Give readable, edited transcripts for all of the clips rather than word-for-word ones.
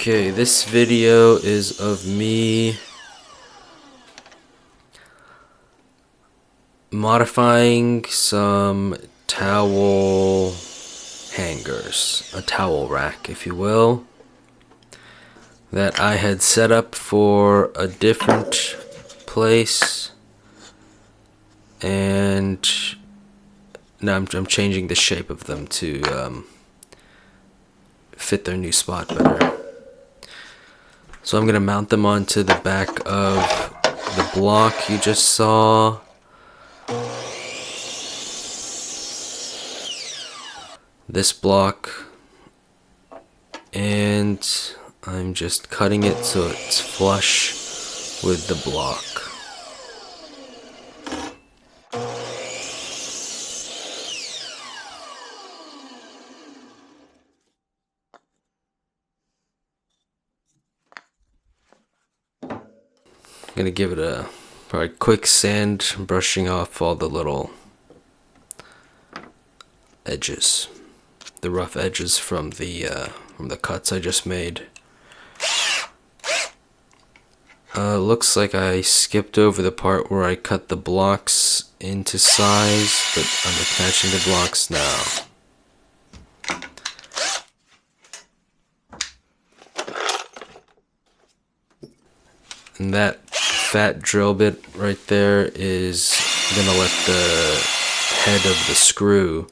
Okay, this video is of me modifying some towel hangers, a towel rack if you will, that I had set up for a different place, and now I'm changing the shape of them to fit their new spot better. So I'm gonna mount them onto the back of the block you just saw. This block, and I'm just cutting it so it's flush with the block. I'm gonna give it a probably quick sand, brushing off all the little edges, the rough edges from the cuts I just made. Looks like I skipped over the part where I cut the blocks into size, but I'm attaching the blocks now. And that fat drill bit right there is gonna let the head of the screw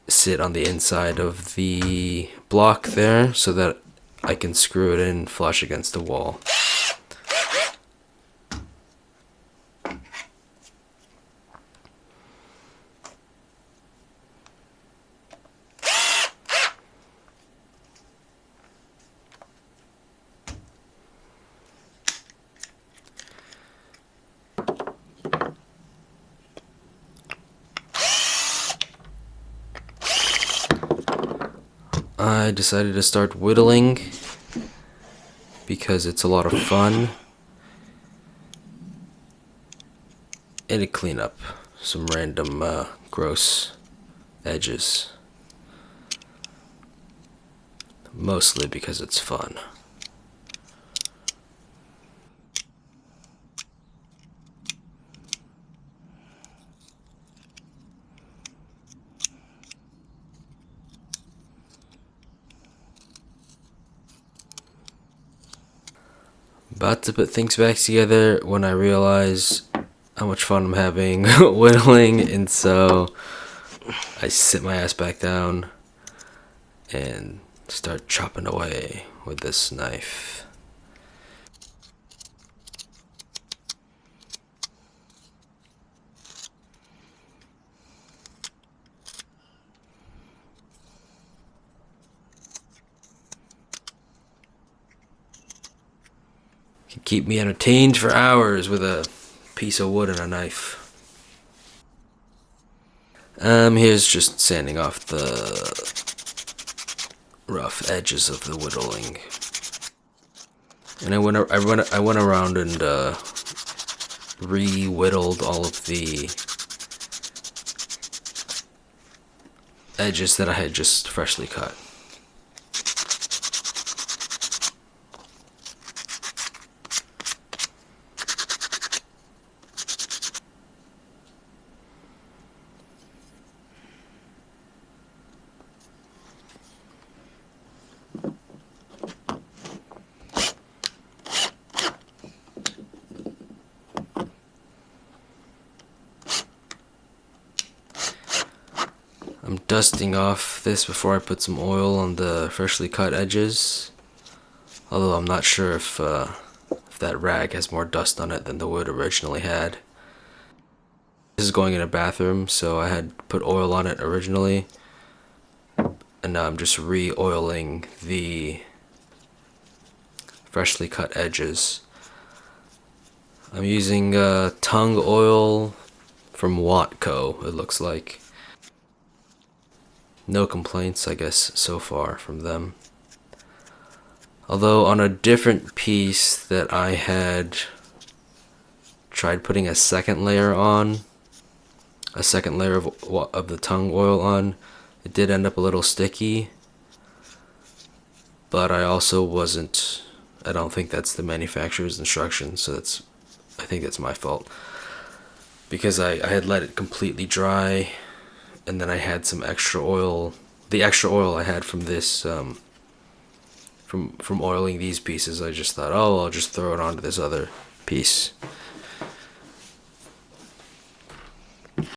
sit on the inside of the block there so that I can screw it in flush against the wall. I decided to start whittling because it's a lot of fun, and to clean up some random gross edges, mostly because it's fun. About to put things back together when I realize how much fun I'm having whittling, and so I sit my ass back down and start chopping away with this knife. Can keep me entertained for hours with a piece of wood and a knife. Here's just sanding off the rough edges of the whittling. And I went around and re-whittled all of the edges that I had just freshly cut. I'm dusting off this before I put some oil on the freshly cut edges, although I'm not sure if that rag has more dust on it than the wood originally had. This is going in a bathroom, so I had put oil on it originally, and now I'm just re-oiling the freshly cut edges. I'm using tung oil from Watco, it looks like. No complaints, I guess, so far from them. Although on a different piece that I had tried putting a second layer on, a second layer of the tung oil on, it did end up a little sticky. but I also wasn't. I don't think that's the manufacturer's instructions, so I think that's my fault. Because I had let it completely dry, and then I had some extra oil. The extra oil I had from this, from oiling these pieces, I just thought, oh, I'll just throw it onto this other piece.